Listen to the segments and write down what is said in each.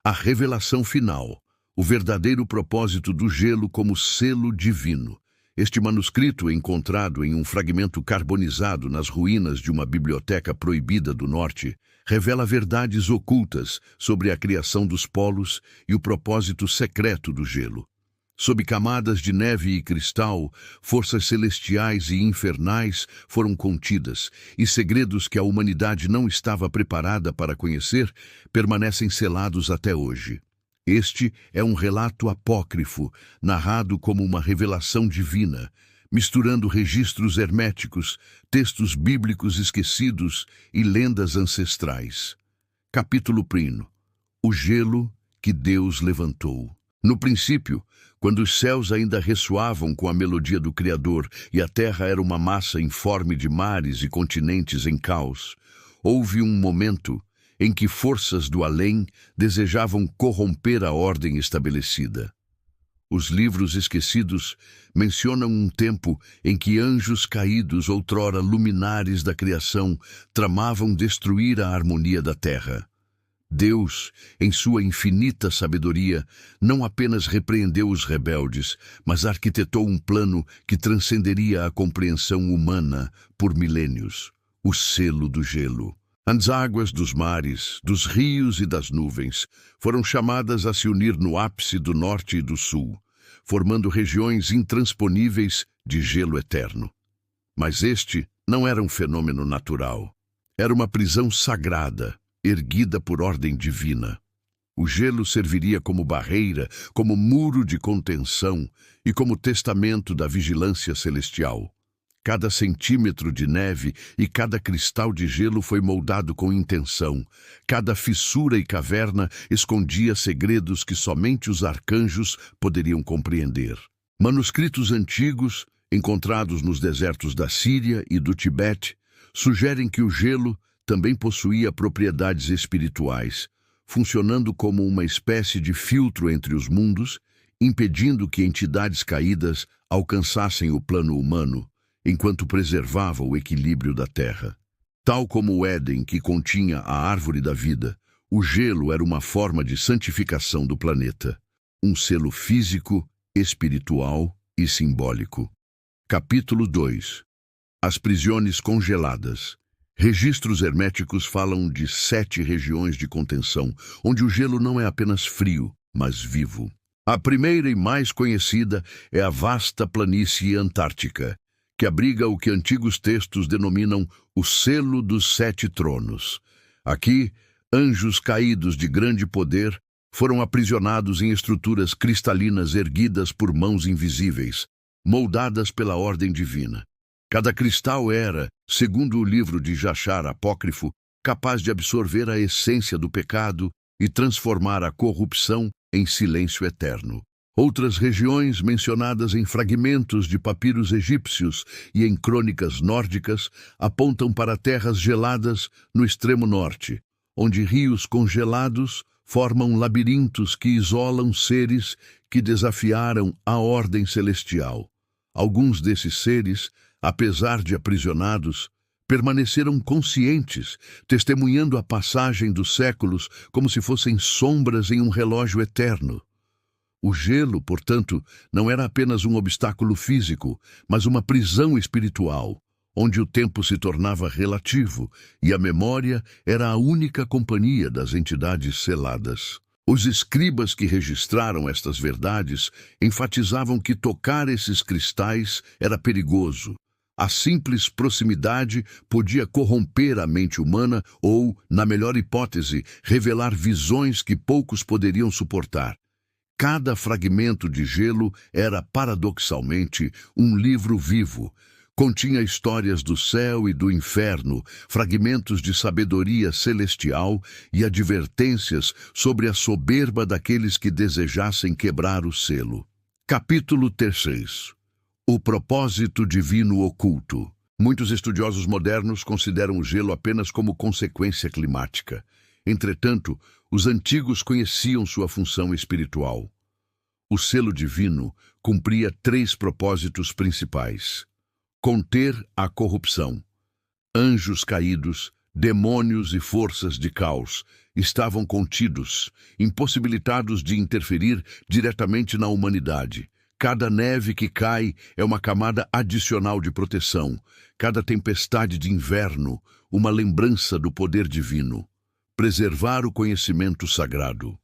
A revelação final, o verdadeiro propósito do gelo como selo divino. Este manuscrito, encontrado em um fragmento carbonizado nas ruínas de uma biblioteca proibida do norte, revela verdades ocultas sobre a criação dos polos e o propósito secreto do gelo. Sob camadas de neve e cristal, forças celestiais e infernais foram contidas, e segredos que a humanidade não estava preparada para conhecer permanecem selados até hoje. Este é um relato apócrifo, narrado como uma revelação divina, misturando registros herméticos, textos bíblicos esquecidos e lendas ancestrais. Capítulo 1. O gelo que Deus levantou. No princípio, quando os céus ainda ressoavam com a melodia do Criador e a terra era uma massa informe de mares e continentes em caos, houve um momento em que forças do além desejavam corromper a ordem estabelecida. Os livros esquecidos mencionam um tempo em que anjos caídos, outrora luminares da criação, tramavam destruir a harmonia da terra. Deus, em sua infinita sabedoria, não apenas repreendeu os rebeldes, mas arquitetou um plano que transcenderia a compreensão humana por milênios, o selo do gelo. As águas dos mares, dos rios e das nuvens foram chamadas a se unir no ápice do norte e do sul, formando regiões intransponíveis de gelo eterno. Mas este não era um fenômeno natural. Era uma prisão sagrada, erguida por ordem divina. O gelo serviria como barreira, como muro de contenção e como testamento da vigilância celestial. Cada centímetro de neve e cada cristal de gelo foi moldado com intenção. Cada fissura e caverna escondia segredos que somente os arcanjos poderiam compreender. Manuscritos antigos, encontrados nos desertos da Síria e do Tibete, sugerem que o gelo também possuía propriedades espirituais, funcionando como uma espécie de filtro entre os mundos, impedindo que entidades caídas alcançassem o plano humano, enquanto preservava o equilíbrio da terra. Tal como o Éden, que continha a árvore da vida, o gelo era uma forma de santificação do planeta, um selo físico, espiritual e simbólico. Capítulo 2. As prisões congeladas. Registros herméticos falam de 7 regiões de contenção, onde o gelo não é apenas frio, mas vivo. A primeira e mais conhecida é a vasta planície antártica, que abriga o que antigos textos denominam o selo dos 7 tronos. Aqui, anjos caídos de grande poder foram aprisionados em estruturas cristalinas erguidas por mãos invisíveis, moldadas pela ordem divina. Cada cristal era, segundo o livro de Jachar apócrifo, capaz de absorver a essência do pecado e transformar a corrupção em silêncio eterno. Outras regiões mencionadas em fragmentos de papiros egípcios e em crônicas nórdicas apontam para terras geladas no extremo norte, onde rios congelados formam labirintos que isolam seres que desafiaram a ordem celestial. Alguns desses seres, apesar de aprisionados, permaneceram conscientes, testemunhando a passagem dos séculos como se fossem sombras em um relógio eterno. O gelo, portanto, não era apenas um obstáculo físico, mas uma prisão espiritual, onde o tempo se tornava relativo e a memória era a única companhia das entidades seladas. Os escribas que registraram estas verdades enfatizavam que tocar esses cristais era perigoso. A simples proximidade podia corromper a mente humana ou, na melhor hipótese, revelar visões que poucos poderiam suportar. Cada fragmento de gelo era, paradoxalmente, um livro vivo. Continha histórias do céu e do inferno, fragmentos de sabedoria celestial e advertências sobre a soberba daqueles que desejassem quebrar o selo. Capítulo 3. O propósito divino oculto. Muitos estudiosos modernos consideram o gelo apenas como consequência climática. Entretanto, os antigos conheciam sua função espiritual. O selo divino cumpria 3 propósitos principais: conter a corrupção. Anjos caídos Demônios e forças de caos estavam contidos, impossibilitados de interferir diretamente na humanidade. Cada neve que cai é uma camada adicional de proteção. Cada tempestade de inverno, uma lembrança do poder divino. Preservar o conhecimento sagrado.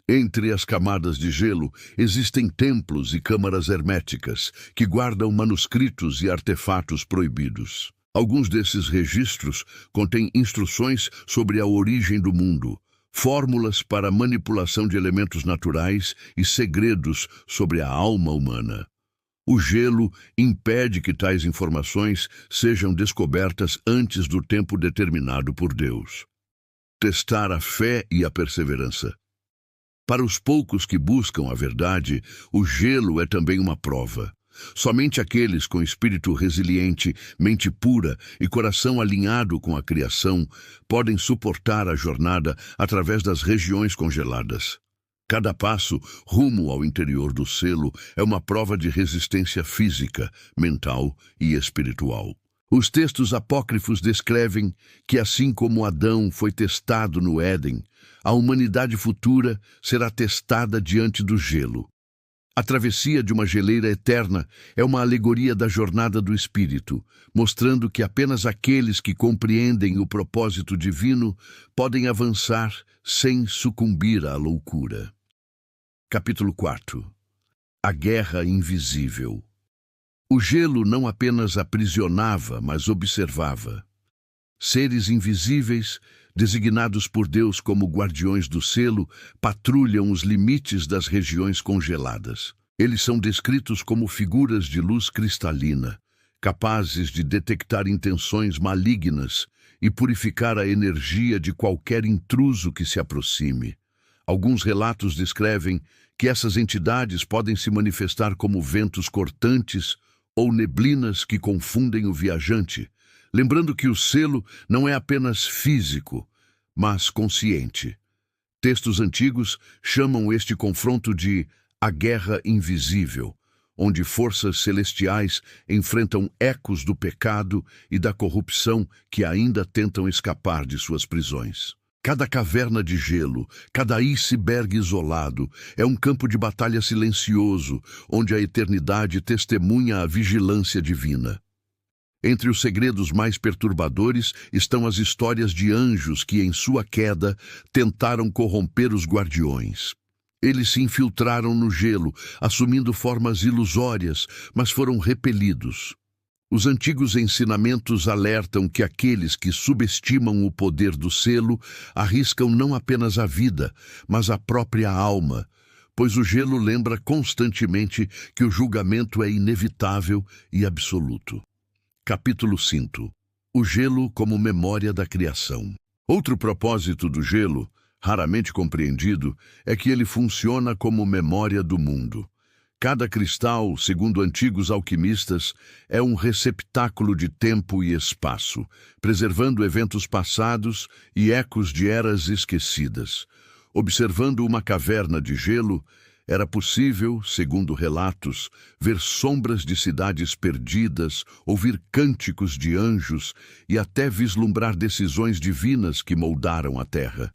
Entre as camadas de gelo existem templos e câmaras herméticas que guardam manuscritos e artefatos proibidos. Alguns desses registros contêm instruções sobre a origem do mundo, fórmulas para a manipulação de elementos naturais e segredos sobre a alma humana. O gelo impede que tais informações sejam descobertas antes do tempo determinado por Deus. Testar a fé e a perseverança. Para os poucos que buscam a verdade, o gelo é também uma prova. Somente aqueles com espírito resiliente, mente pura e coração alinhado com a criação podem suportar a jornada através das regiões congeladas. Cada passo rumo ao interior do selo é uma prova de resistência física, mental e espiritual. Os textos apócrifos descrevem que, assim como Adão foi testado no Éden, a humanidade futura será testada diante do gelo. A travessia de uma geleira eterna é uma alegoria da jornada do Espírito, mostrando que apenas aqueles que compreendem o propósito divino podem avançar sem sucumbir à loucura. Capítulo 4. A Guerra Invisível. O gelo não apenas aprisionava, mas observava. Seres invisíveis, designados por Deus como guardiões do selo, patrulham os limites das regiões congeladas. Eles são descritos como figuras de luz cristalina, capazes de detectar intenções malignas e purificar a energia de qualquer intruso que se aproxime. Alguns relatos descrevem que essas entidades podem se manifestar como ventos cortantes ou neblinas que confundem o viajante, lembrando que o selo não é apenas físico, mas consciente. Textos antigos chamam este confronto de a Guerra Invisível, onde forças celestiais enfrentam ecos do pecado e da corrupção que ainda tentam escapar de suas prisões. Cada caverna de gelo, cada iceberg isolado, é um campo de batalha silencioso, onde a eternidade testemunha a vigilância divina. Entre os segredos mais perturbadores estão as histórias de anjos que, em sua queda, tentaram corromper os guardiões. Eles se infiltraram no gelo, assumindo formas ilusórias, mas foram repelidos. Os antigos ensinamentos alertam que aqueles que subestimam o poder do selo arriscam não apenas a vida, mas a própria alma, pois o gelo lembra constantemente que o julgamento é inevitável e absoluto. Capítulo 5. O gelo como memória da criação. Outro propósito do gelo, raramente compreendido, é que ele funciona como memória do mundo. Cada cristal, segundo antigos alquimistas, é um receptáculo de tempo e espaço, preservando eventos passados e ecos de eras esquecidas. Observando uma caverna de gelo, era possível, segundo relatos, ver sombras de cidades perdidas, ouvir cânticos de anjos e até vislumbrar decisões divinas que moldaram a terra.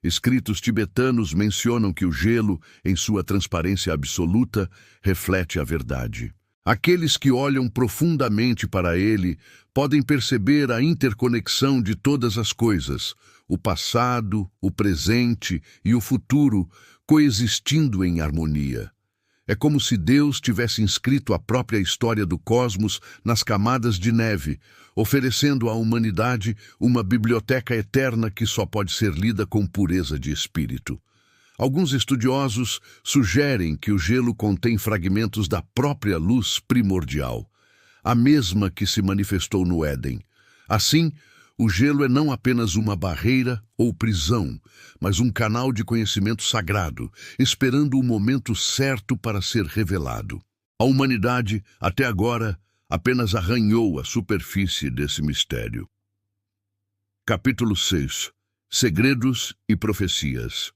Escritos tibetanos mencionam que o gelo, em sua transparência absoluta, reflete a verdade. Aqueles que olham profundamente para ele podem perceber a interconexão de todas as coisas, o passado, o presente e o futuro coexistindo em harmonia. É como se Deus tivesse inscrito a própria história do cosmos nas camadas de neve, oferecendo à humanidade uma biblioteca eterna que só pode ser lida com pureza de espírito. Alguns estudiosos sugerem que o gelo contém fragmentos da própria luz primordial, a mesma que se manifestou no Éden. Assim, o gelo é não apenas uma barreira ou prisão, mas um canal de conhecimento sagrado, esperando o momento certo para ser revelado. A humanidade, até agora, apenas arranhou a superfície desse mistério. Capítulo 6. Segredos e profecias.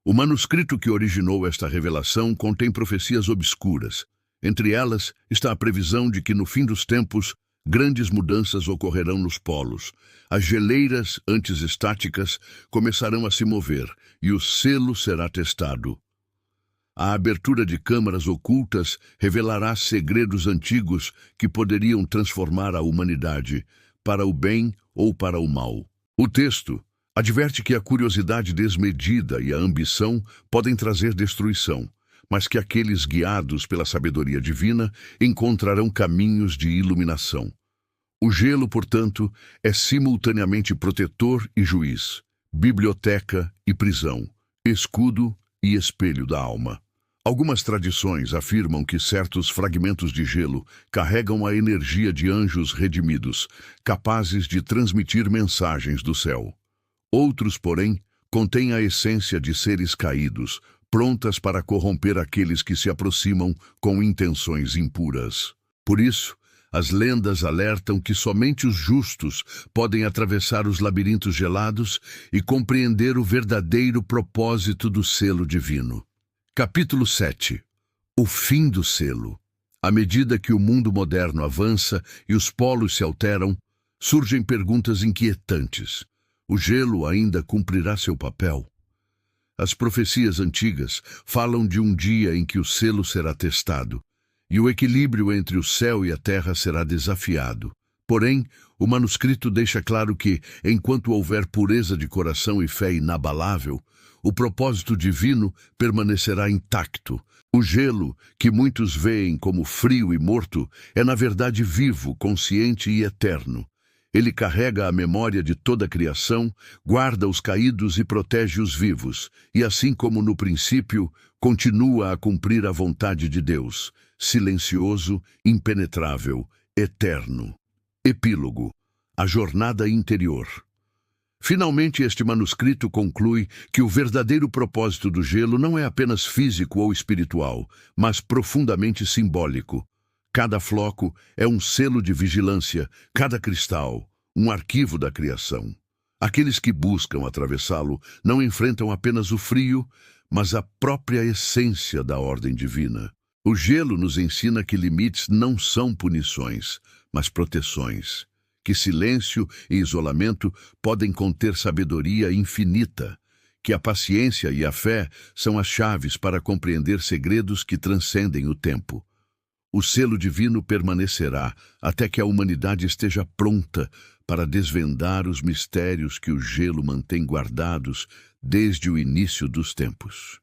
O manuscrito que originou esta revelação contém profecias obscuras. Entre elas está a previsão de que, no fim dos tempos, Grandes mudanças ocorrerão nos polos. As geleiras, antes estáticas, começarão a se mover e o selo será testado. A abertura de câmaras ocultas revelará segredos antigos que poderiam transformar a humanidade, para o bem ou para o mal. O texto adverte que a curiosidade desmedida e a ambição podem trazer destruição, mas que aqueles guiados pela sabedoria divina encontrarão caminhos de iluminação. O gelo, portanto, é simultaneamente protetor e juiz, biblioteca e prisão, escudo e espelho da alma. Algumas tradições afirmam que certos fragmentos de gelo carregam a energia de anjos redimidos, capazes de transmitir mensagens do céu. Outros, porém, contêm a essência de seres caídos, prontas para corromper aqueles que se aproximam com intenções impuras. Por isso, as lendas alertam que somente os justos podem atravessar os labirintos gelados e compreender o verdadeiro propósito do selo divino. Capítulo 7. O fim do selo. À medida que o mundo moderno avança e os polos se alteram, surgem perguntas inquietantes. O gelo ainda cumprirá seu papel? As profecias antigas falam de um dia em que o selo será testado, e o equilíbrio entre o céu e a terra será desafiado. Porém, o manuscrito deixa claro que, enquanto houver pureza de coração e fé inabalável, o propósito divino permanecerá intacto. O gelo, que muitos veem como frio e morto, é na verdade vivo, consciente e eterno. Ele carrega a memória de toda a criação, guarda os caídos e protege os vivos, e assim como no princípio, continua a cumprir a vontade de Deus, silencioso, impenetrável, eterno. Epílogo. A jornada interior. Finalmente, este manuscrito conclui que o verdadeiro propósito do gelo não é apenas físico ou espiritual, mas profundamente simbólico. Cada floco é um selo de vigilância, cada cristal, um arquivo da criação. Aqueles que buscam atravessá-lo não enfrentam apenas o frio, mas a própria essência da ordem divina. O gelo nos ensina que limites não são punições, mas proteções. Que silêncio e isolamento podem conter sabedoria infinita, que a paciência e a fé são as chaves para compreender segredos que transcendem o tempo. O selo divino permanecerá até que a humanidade esteja pronta para desvendar os mistérios que o gelo mantém guardados desde o início dos tempos.